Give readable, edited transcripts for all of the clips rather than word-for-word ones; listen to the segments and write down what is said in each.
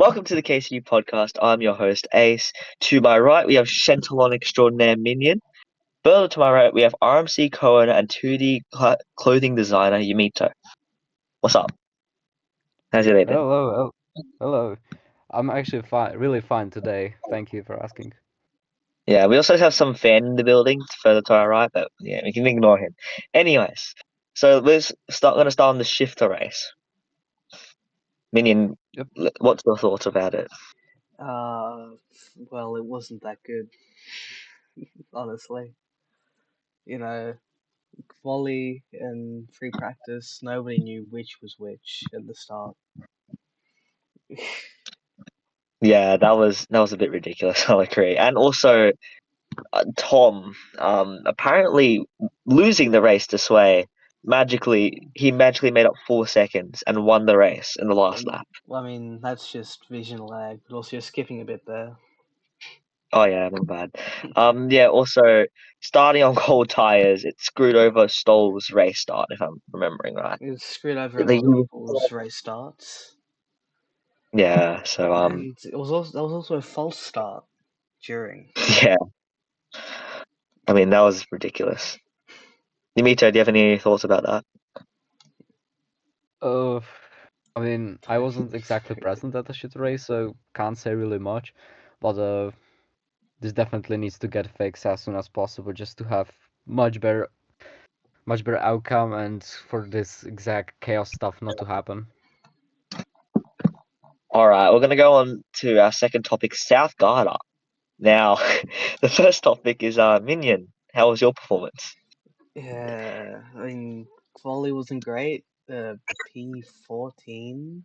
Welcome to the KCU podcast. I'm your host, Ace. To my right, we have Chantalon extraordinaire Minion. Further to my right, we have RMC co-owner and 2D clothing designer Yumito. What's up? How's your day been? Hello, hello. I'm actually fine, really fine today. Thank you for asking. Yeah, we also have some fan in the building further to our right, but yeah, we can ignore him. Anyways, so gonna start on the shifter race. Minion, Yep. what's your thoughts about it? Uh, well, it wasn't that good, honestly. You know, volley and free practice, nobody knew which was which at the start. Yeah, that was a bit ridiculous. I'll agree. And also, Tom, apparently losing the race to Sway, he magically made up 4 seconds and won the race in the last lap. Well, I mean, that's just vision lag, but also you're skipping a bit there. Oh yeah, my bad. Yeah. Also, starting on cold tires, it screwed over Stoll's race start, if I'm remembering right. It screwed over a They, lot of people's race starts. yeah. So And that was also a false start during. yeah. I mean, that was ridiculous. Yumito, do you have any thoughts about that? Uh, I mean, I wasn't exactly present at the shit race, so can't say really much. But this definitely needs to get fixed as soon as possible, just to have much better, much better outcome, and for this exact chaos stuff not to happen. All right, we're gonna go on to our second topic, South Garter. Now, the first topic is Minion. How was your performance? Yeah, I mean, volley wasn't great. P14.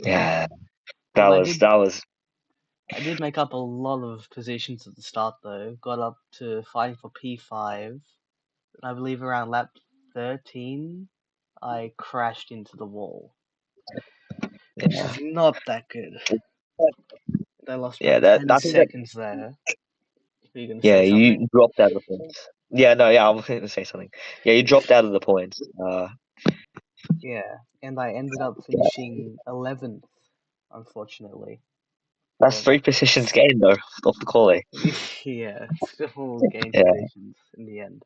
Yeah, that Well, was that was I did make up a lot of positions at the start though. Got up to fighting for P5. And I believe around lap 13, I crashed into the wall, which yeah is not that good. I lost yeah about that 10 I think that seconds there. Were you gonna yeah say you something? dropped out of the points. Yeah, no, yeah, I was going to say something. Yeah, you dropped out of the points. Yeah, and I ended up finishing 11th, unfortunately. That's However, 3 positions gained though off the quali. yeah, still gained Yeah, positions in the end.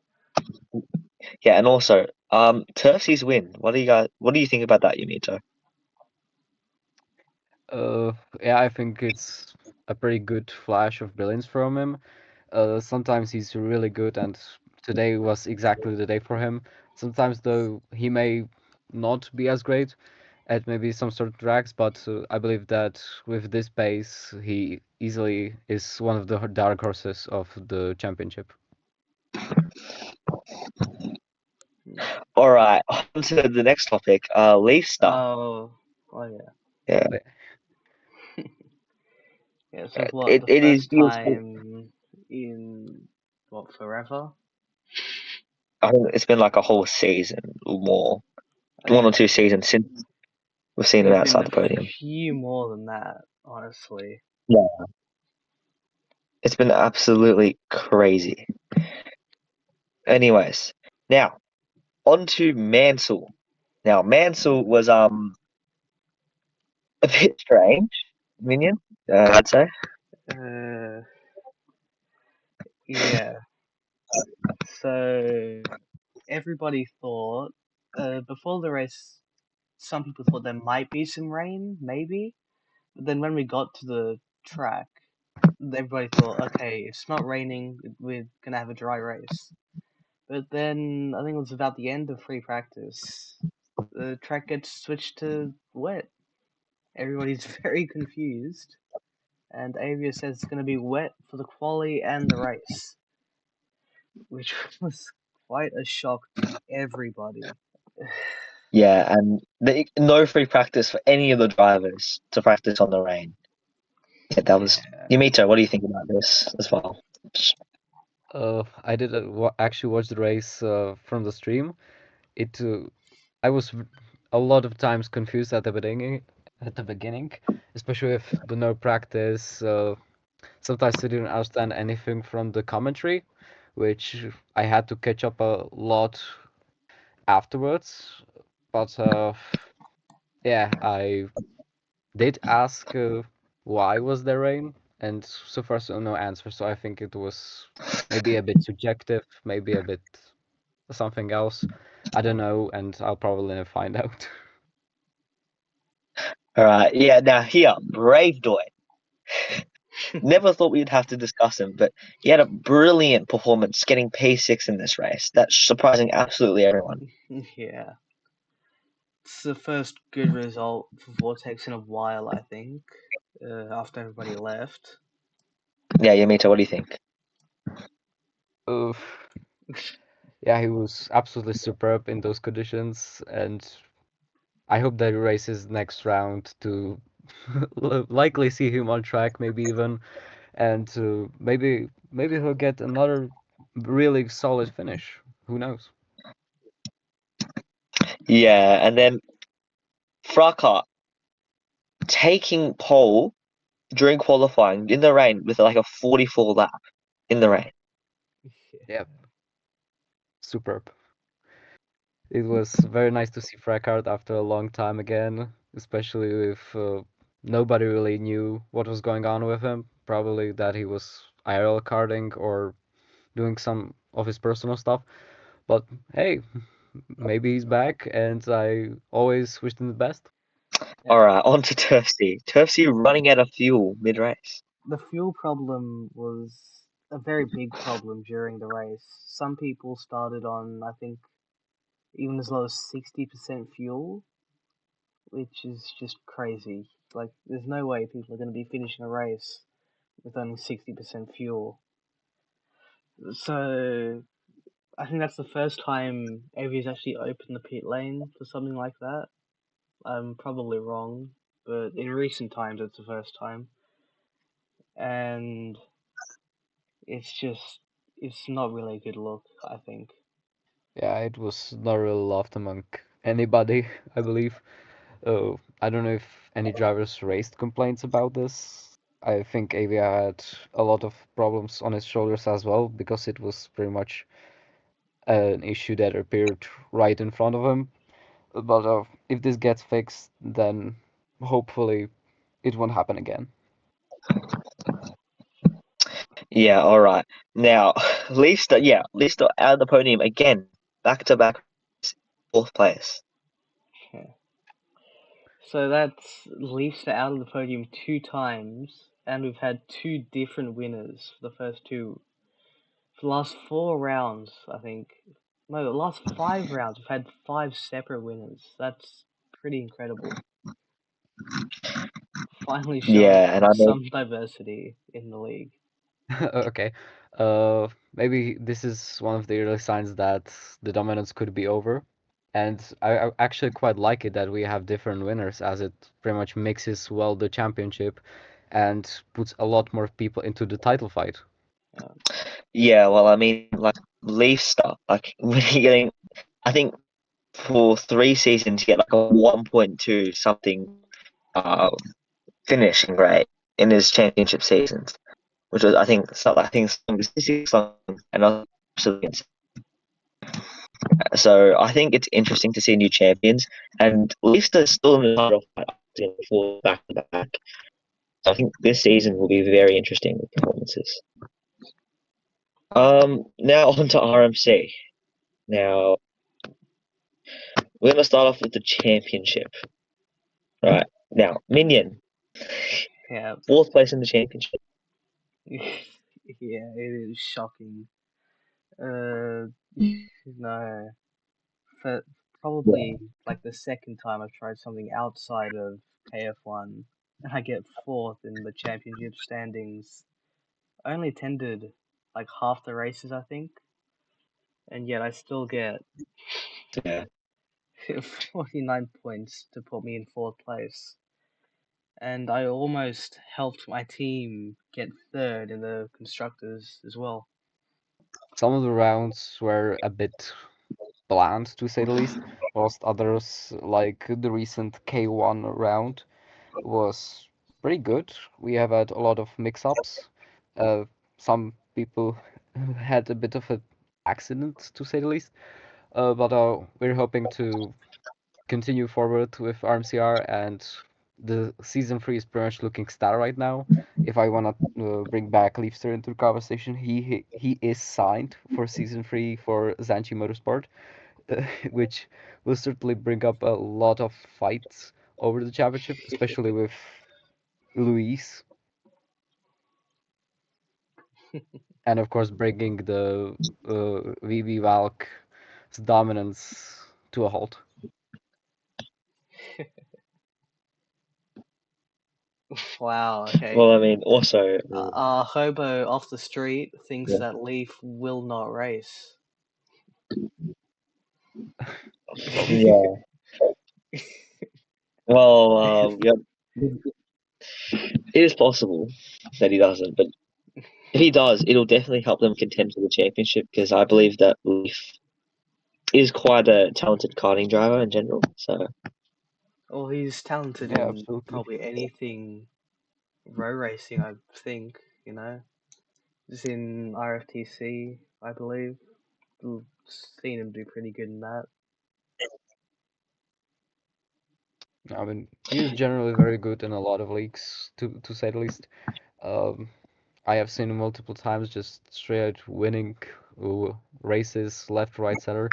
yeah, and also Turfsy's win. What do you think about that, Yumito? Uh, yeah, I think it's a pretty good flash of brilliance from him. Sometimes he's really good, and today was exactly the day for him. Sometimes, though, he may not be as great at maybe some sort of tracks, but I believe that with this pace, he easily is one of the dark horses of the championship. Hmm. All right, on to the next topic. Leaf Star. Oh, oh yeah. Yeah, But Yeah, this was what, it the it is. first time in what, forever? I think it's been like a whole season or more, I one or think two seasons since we've I seen think him it's been outside a the podium. few more than that, honestly. Yeah, it's been absolutely crazy. Anyways, now on to Mansell. Now Mansell was a bit strange, Minion. I'd say. Uh, yeah. So everybody thought, before the race, some people thought there might be some rain, maybe. But then when we got to the track, everybody thought, okay, it's not raining, we're gonna have a dry race. But then I think it was about the end of free practice, the track gets switched to wet. Everybody's very confused, and Avia says it's gonna be wet for the quali and the race, which was quite a shock to everybody. Yeah, and no free practice for any of the drivers to practice on the rain. Yeah, that was. Yeah. Yumito, what do you think about this as well? I did actually watch the race from the stream. It I was a lot of times confused at the beginning, especially with the no practice. Sometimes I didn't understand anything from the commentary, which I had to catch up a lot afterwards. But yeah, I did ask why was there rain, and so far so no answer. So I think it was maybe a bit subjective, maybe a bit something else. I don't know, and I'll probably never find out. All right. Yeah. Now here, Brave Doy. Never thought we'd have to discuss him, but he had a brilliant performance, getting P6 in this race. That's surprising absolutely everyone. Yeah. It's the first good result for Vortex in a while, I think, after everybody left. Yeah, Yumito, what do you think? Uh, yeah, he was absolutely superb in those conditions, and I hope that he races next round to likely see him on track, maybe even, and maybe he'll get another really solid finish. Who knows? Yeah, and then Fraka taking pole during qualifying in the rain with like a 44 lap in the rain. Yeah, superb. It was very nice to see Frackart after a long time again, especially if nobody really knew what was going on with him. Probably that he was IRL carding or doing some of his personal stuff. But hey, maybe he's back, and I always wish him the best. Yeah. All right, on to Turfsy. Turfsy running out of fuel mid race. The fuel problem was a very big problem during the race. Some people started on, I think, even as low as 60% fuel, which is just crazy. Like, there's no way people are going to be finishing a race with only 60% fuel. So, I think that's the first time Avi's actually opened the pit lane for something like that. I'm probably wrong, but in recent times, it's the first time. And it's not really a good look, I think. Yeah, it was not really loved among anybody, I believe. I don't know if any drivers raised complaints about this. I think Avia had a lot of problems on his shoulders as well because it was pretty much an issue that appeared right in front of him. But if this gets fixed, then hopefully it won't happen again. Yeah, all right. Now, Leicester out of the podium again, back to back, fourth place. Yeah. So that's Leicester out of the podium 2 times, and we've had 2 different winners for the first two. For the last 4 rounds, I think. No, the last 5 rounds, we've had 5 separate winners. That's pretty incredible. Finally Yeah, and showing I know. some diversity in the league. Okay. Maybe this is one of the early signs that the dominance could be over. And I actually quite like it that we have different winners, as it pretty much mixes well the championship and puts a lot more people into the title fight. Yeah. Yeah, well, I mean, like Leicester, like when you're getting, I think for 3 seasons, you get like a 1.2 something uh finishing rate in his championship seasons, which was I think some statistics and absolutely insane. So I think it's interesting to see new champions, and Leicester's still in the title fight for back to back. So I think this season will be very interesting with performances. Now on to RMC. Now we're gonna start off with the championship. Right now, Minion, Yeah. fourth place in the championship. Yeah, it is shocking. Uh, no. For Yeah, probably like the second time I've tried something outside of KF1 and I get fourth in the championship standings. I only attended like half the races, I think, and yet I still get yeah, 49 points to put me in fourth place. And I almost helped my team get third in the constructors as well. Some of the rounds were a bit bland, to say the least, whilst others, like the recent K1 round, was pretty good. We have had a lot of mix-ups. Uh, some people had a bit of an accident, to say the least. But we're hoping to continue forward with RMCR and the season 3 is pretty much looking star right now. If I wanna bring back Leafster into the conversation, he is signed for season 3 for Zanchi Motorsport, which will certainly bring up a lot of fights over the championship, especially with Luis, and of course bringing the VB Valk's dominance to a halt. Wow. Okay. Well, I mean, also, Hobo off the street thinks yeah. that Leaf will not race. Yeah. Well, yeah, it is possible that he doesn't, but if he does, it'll definitely help them contend for the championship because I believe that Leaf is quite a talented karting driver in general. So Well, he's talented Yeah, in absolutely. probably anything row racing, I think, you know. Just in RFTC, I believe. Seen him do pretty good in that. I mean, he is generally very good in a lot of leagues, to say the least. Um, I have seen him multiple times just straight out winning races left, right, center.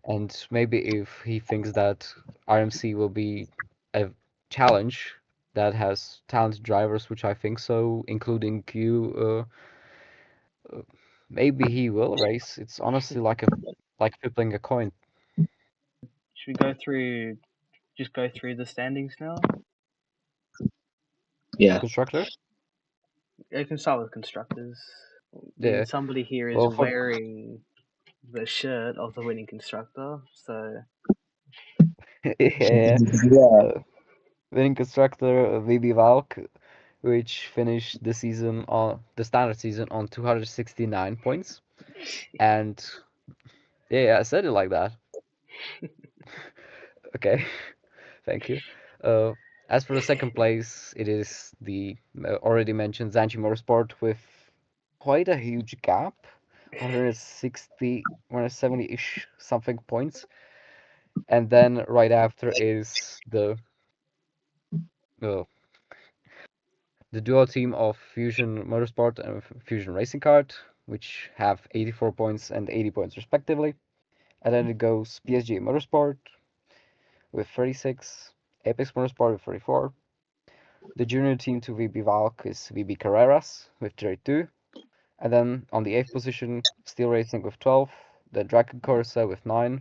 And maybe if he thinks that RMC will be a challenge that has talented drivers, which I think so, including you, maybe he will race. It's honestly like flipping a coin. Should we go through just go through the standings now? yeah, Constructors? I can start with constructors. I mean, Yeah. somebody here is Well, for wearing the shirt of the winning constructor, so yeah, yeah, uh, winning constructor VB Valk, which finished the season on the standard season on 269 points. And yeah, I said it like that. Okay, thank you. Uh, as for the second place, it is the already mentioned Zanchi Motorsport with quite a huge gap, 160, 170-ish something points. And then right after is uh, the duo team of Fusion Motorsport and Fusion Racing Kart, which have 84 points and 80 points respectively. And then it goes PSG Motorsport with 36, Apex Motorsport with 34. The junior team to VB Valk is VB Carreras with 32. And then on the 8th position, Steel Racing with 12, the Dragon Corsa with 9,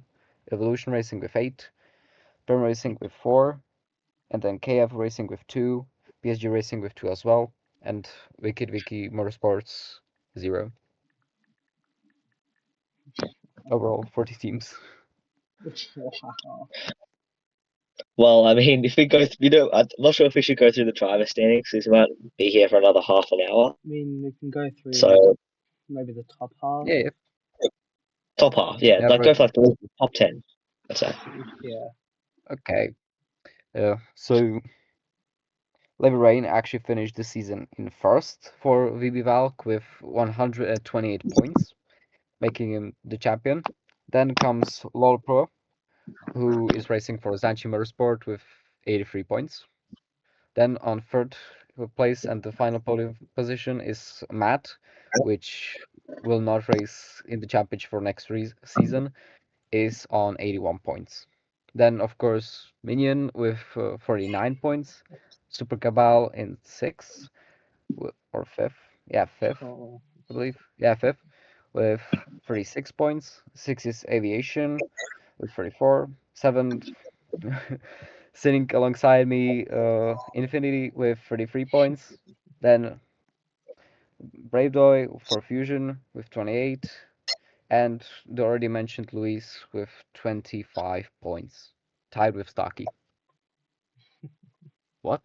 Evolution Racing with 8, Perm Racing with 4, and then KF Racing with 2, PSG Racing with 2 as well, and Wicked Wiki Motorsports 0. Overall, 40 teams. wow. well, I mean, if we go, I'm not sure if we should go through the driver standings because we might be here for another half an hour. I mean, we can go through So maybe the top half. Yeah, top half, yeah, yeah, like but go for like the top 10. That's it. Yeah. okay. So Levi Rain actually finished the season in first for VB Valk with 128 points, making him the champion. Then comes LOL Pro, who is racing for Zanchi Motorsport with 83 points. Then on third place and the final podium position is Matt, which will not race in the championship for next season, is on 81 points. Then, of course, Minion with 49 points, Super Cabal in sixth or fifth. Yeah, fifth, Oh. I believe. Yeah, fifth with 36 points. Sixth is Aviation with 34. Seventh, sitting alongside me, Infinity with 33 points. Then Brave Boy for Fusion with 28. And the already mentioned Luis with 25 points, tied with Stocky. What?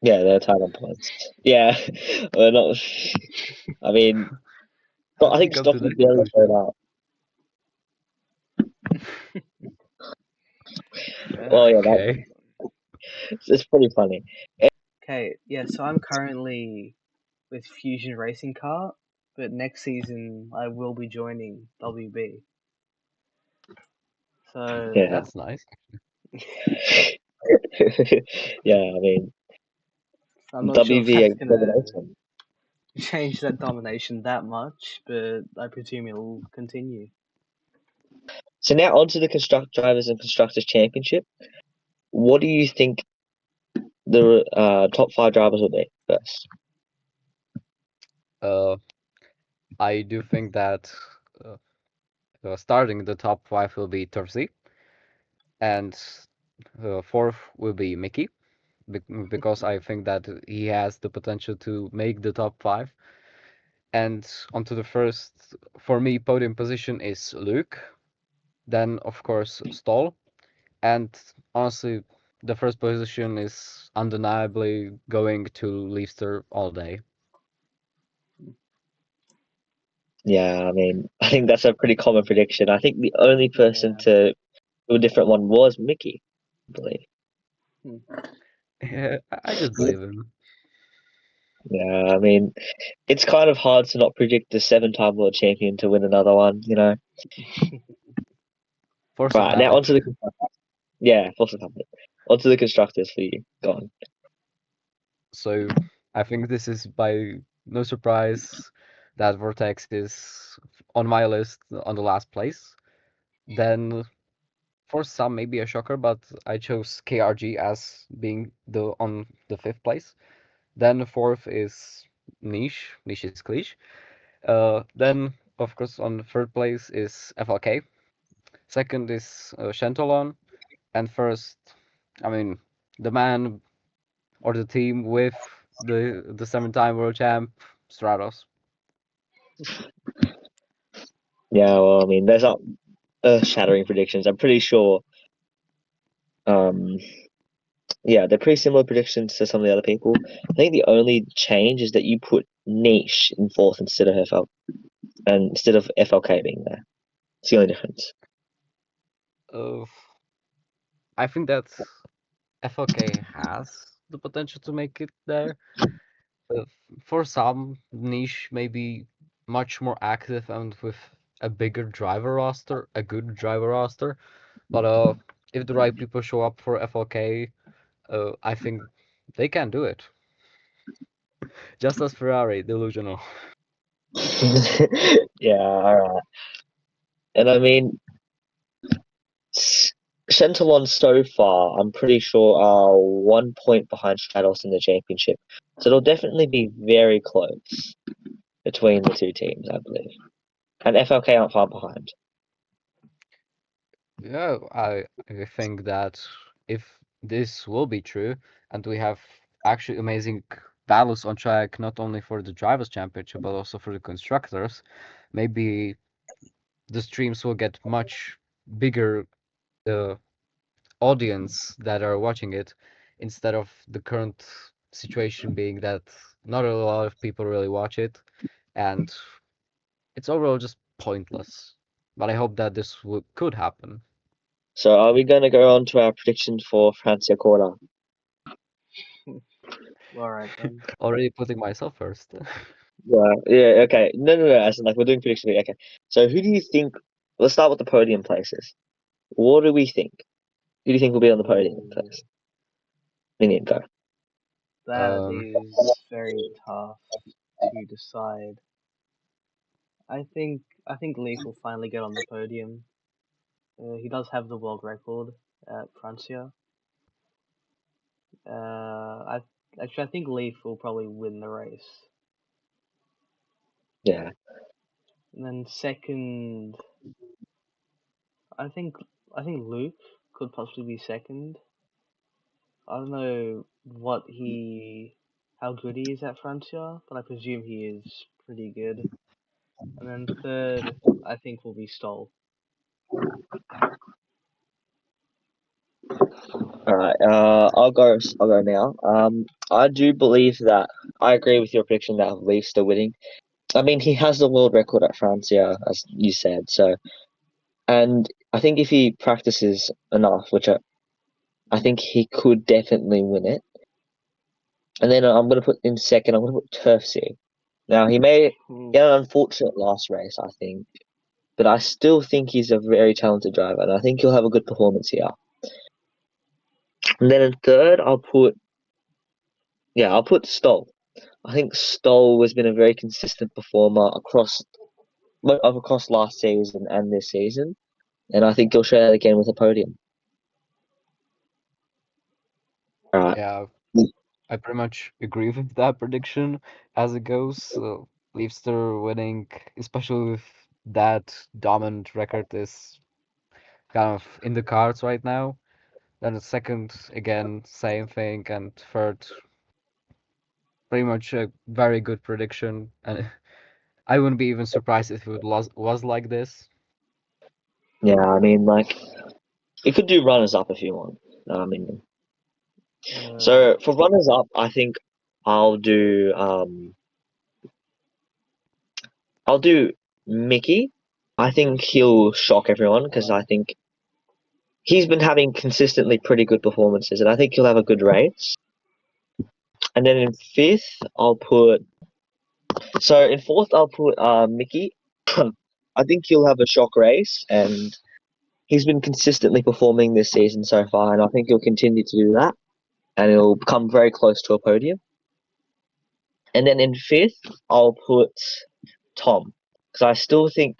Yeah, they're tied on points. Yeah, not. I mean, How I did you think come to Stocky that barely conclusion? showed up. Well, yeah, Okay. it's pretty funny. Okay, yeah, so I'm currently with Fusion Racing Kart, but next season I will be joining WB. So Yeah, That's nice. Yeah, I mean, I'm not sure if that's WVA gonna domination. change that domination that much, but I presume it'll continue. So now onto the construct drivers and constructors championship. What do you think the top 5 drivers will be first? Uh, I do think that uh, starting the top 5 will be Torsi, and fourth will be Mickey, because I think that he has the potential to make the top 5. And onto the first, for me, podium position is Luke, then of course Stoll, and honestly, the first position is undeniably going to Leicester all day. Yeah, I mean, I think that's a pretty common prediction. I think the only person Yeah. to do a different one was Mickey, I believe. Hmm. Yeah, I just believe him. Yeah, I mean, it's kind of hard to not predict the 7-time world champion to win another one, you know. Force of Right, now habit. onto the yeah, force of habit. Onto the constructors for you. Go on. So I think this is by no surprise that Vortex is on my list on the last place. Then for some maybe a shocker, but I chose KRG as being the on the 5th place. Then fourth is Niche. Niche is Cliche. Then of course on the 3rd place is FLK. Second is Shentalon, and first, I mean, the man or the team with the 7-time world champ Stratos. Yeah, well, I mean, there's not earth-shattering predictions. I'm pretty sure. Um, yeah, they're pretty similar predictions to some of the other people. I think the only change is that you put Niche in fourth instead of FL and instead of FLK being there. It's the only difference. Uh, I think that FLK has the potential to make it there. Uh, for some, Niche may be much more active and with a bigger driver roster, a good driver roster. But if the right people show up for FLK, I think they can do it. Just as Ferrari, delusional. Yeah, all right. And I mean, Shentalon so far, I'm pretty sure are 1 point behind Stratos in the championship. So it'll definitely be very close between the two teams, I believe. And FLK aren't far behind. Yeah, I think that if this will be true, and we have actually amazing battles on track, not only for the drivers' championship but also for the constructors, maybe the streams will get much bigger uh, audience that are watching it, instead of the current situation being that not a lot of people really watch it, and it's overall just pointless. But I hope that this could happen. So are we going to go on to our prediction for Francia Quarter? All right then. Already putting myself first. Yeah, okay. No. As in, like, we're doing prediction. Okay. So who do you think? Let's start with the podium places. What do we think? Who do you think will be on the podium Ooh, first? Minion, go. that Um, is very tough to decide. I think Leaf will finally get on the podium. He does have the world record at Francia. I actually I think Leaf will probably win the race. Yeah. And then second, I think I think Luke could possibly be second. I don't know how good he is at Francia, but I presume he is pretty good. And then third, I think will be Stoll. All right. I'll go. I'll go now. I do believe that I agree with your prediction that Leaf's still winning. I mean, he has the world record at Francia, as you said. So, and I think if he practices enough, which I think he could definitely win it. And then I'm going to put in second. I'm going to put Turfsy. Now he may Hmm. get an unfortunate last race, I think, but I still think he's a very talented driver, and I think he'll have a good performance here. And then in third, I'll put Stoll. I think Stoll has been a very consistent performer across last season and this season, and I think he'll show that again with a podium. All right. Yeah, I pretty much agree with that prediction as it goes. Leafster winning, especially with that dominant record, is kind of in the cards right now. Then the second, again, same thing, and third, pretty much a very good prediction. And I wouldn't be even surprised if it was like this. Yeah, I mean, like, you could do runners up if you want. I mean, Uh, so for runners up, I think I'll do I'll do Mickey. I think he'll shock everyone because I think he's been having consistently pretty good performances, and I think he'll have a good race. And then in fifth, in fourth, I'll put Mickey. I think he'll have a shock race, and he's been consistently performing this season so far, and I think he'll continue to do that, and he'll come very close to a podium. And then in fifth, I'll put Tom, because I still think,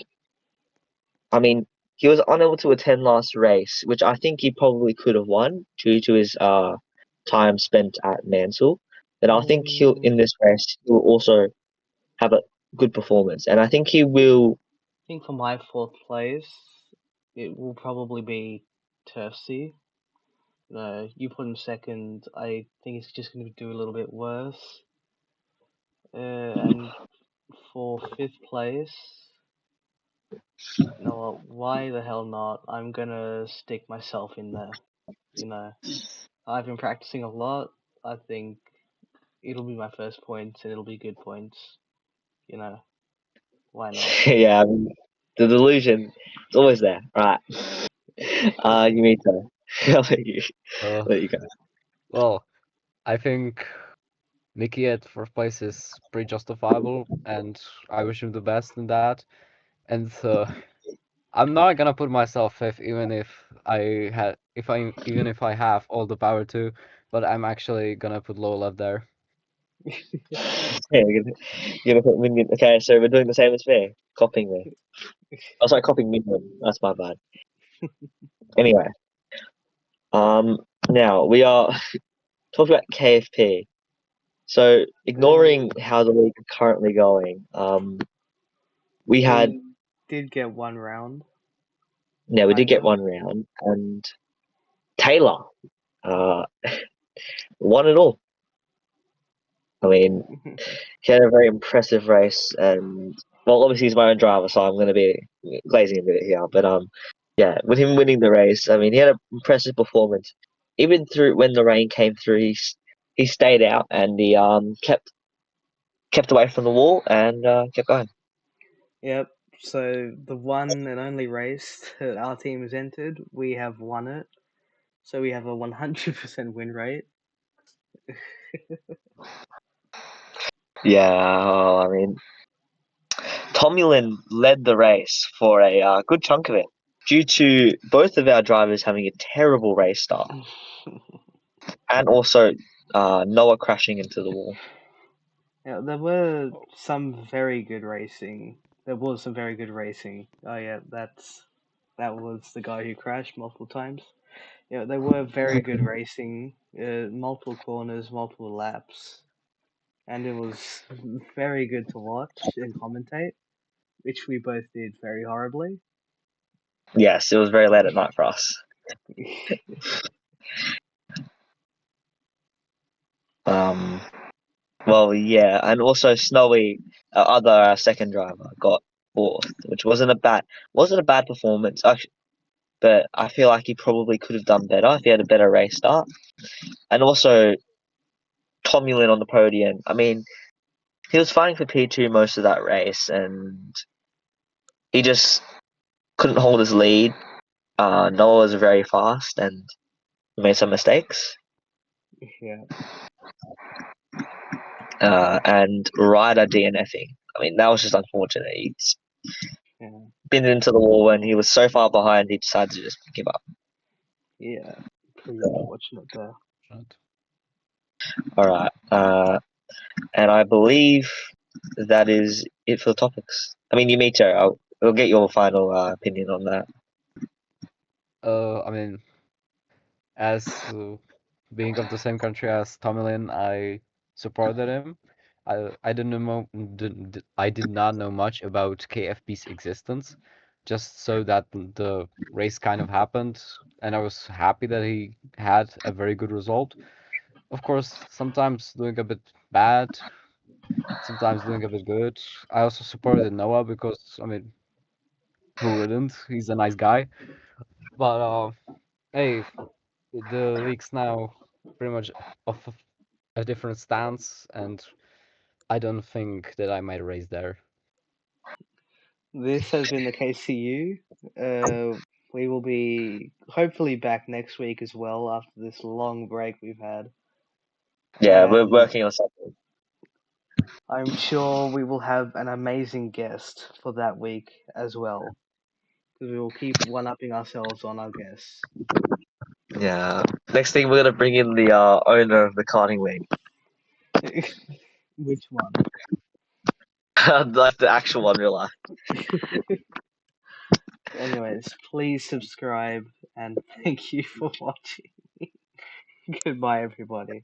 I mean, he was unable to attend last race, which I think he probably could have won due to his time spent at Mansell. But I think in this race he'll also have a good performance, and I think he will. I think for my fourth place, it will probably be Turfsy. You put him second. I think it's just going to do a little bit worse. And for fifth place, you know what? Why the hell not? I'm gonna stick myself in there. You know, I've been practicing a lot. I think it'll be my first points and it'll be good points. You know, why not? Yeah, I mean, the delusion is always there, right? Yumito, I'll Uh, let you go. well, I think Mickey at fourth place is pretty justifiable, and I wish him the best in that. And I'm not gonna put myself fifth, even if I have all the power to, but I'm actually gonna put Lola there. Yeah, you're gonna put Minion. Okay, so we're doing the same as me, copying me. Oh, sorry, copying Minion. That's my bad. Anyway, um, now we are talking about KFP. So, ignoring how the league is currently going, we had we did get one round, we did get kinda. one round, and Taylor uh, won it all. I mean, he had a very impressive race, and well, obviously he's my own driver, so I'm going to be glazing a bit here. But yeah, with him winning the race, I mean, he had an impressive performance. Even through when the rain came through, he stayed out and he kept away from the wall and kept going. Yep. So the one and only race that our team has entered, we have won it. So we have a 100% win rate. Yeah, I mean, Tomulin led the race for a good chunk of it, due to both of our drivers having a terrible race start, and also Noah crashing into the wall. Yeah, there were some very good racing. There was some very good racing. Oh yeah, that was the guy who crashed multiple times. Yeah, there were very good racing. Multiple corners, multiple laps, and it was very good to watch and commentate, which we both did very horribly. Yes, it was very late at night for us. Um, well, yeah, and also Snowy, other second driver, got fourth, which wasn't a bad performance, actually, but I feel like he probably could have done better if he had a better race start. And also Tomulin on the podium. I mean, he was fighting for P2 most of that race, and he just couldn't hold his lead. Noah was very fast and made some mistakes. Yeah, And Ryder DNFing. I mean, that was just unfortunate. He's yeah, been into the wall when he was so far behind, he decided to just give up. yeah. pretty unfortunate there. All right. And I believe that is it for the topics. I mean, Yumito, we'll get your final opinion on that. I mean, as being of the same country as Tomlin, I supported him. I didn't know I did not know much about KFP's existence, just so that the race kind of happened, and I was happy that he had a very good result. Of course, sometimes doing a bit bad, sometimes doing a bit good. I also supported Noah because, I mean, who wouldn't? He's a nice guy. But hey, the league's now pretty much off of a different stance, and I don't think that I might race there. This has been the KCU. We will be hopefully back next week as well after this long break we've had. Yeah, we're And working on something. I'm sure we will have an amazing guest for that week as well. Because we will keep one-upping ourselves on our guests. Yeah. Next thing, we're gonna bring in the owner of the karting league, Which one? like the actual one, real life. Anyways, please subscribe and thank you for watching. Goodbye, everybody.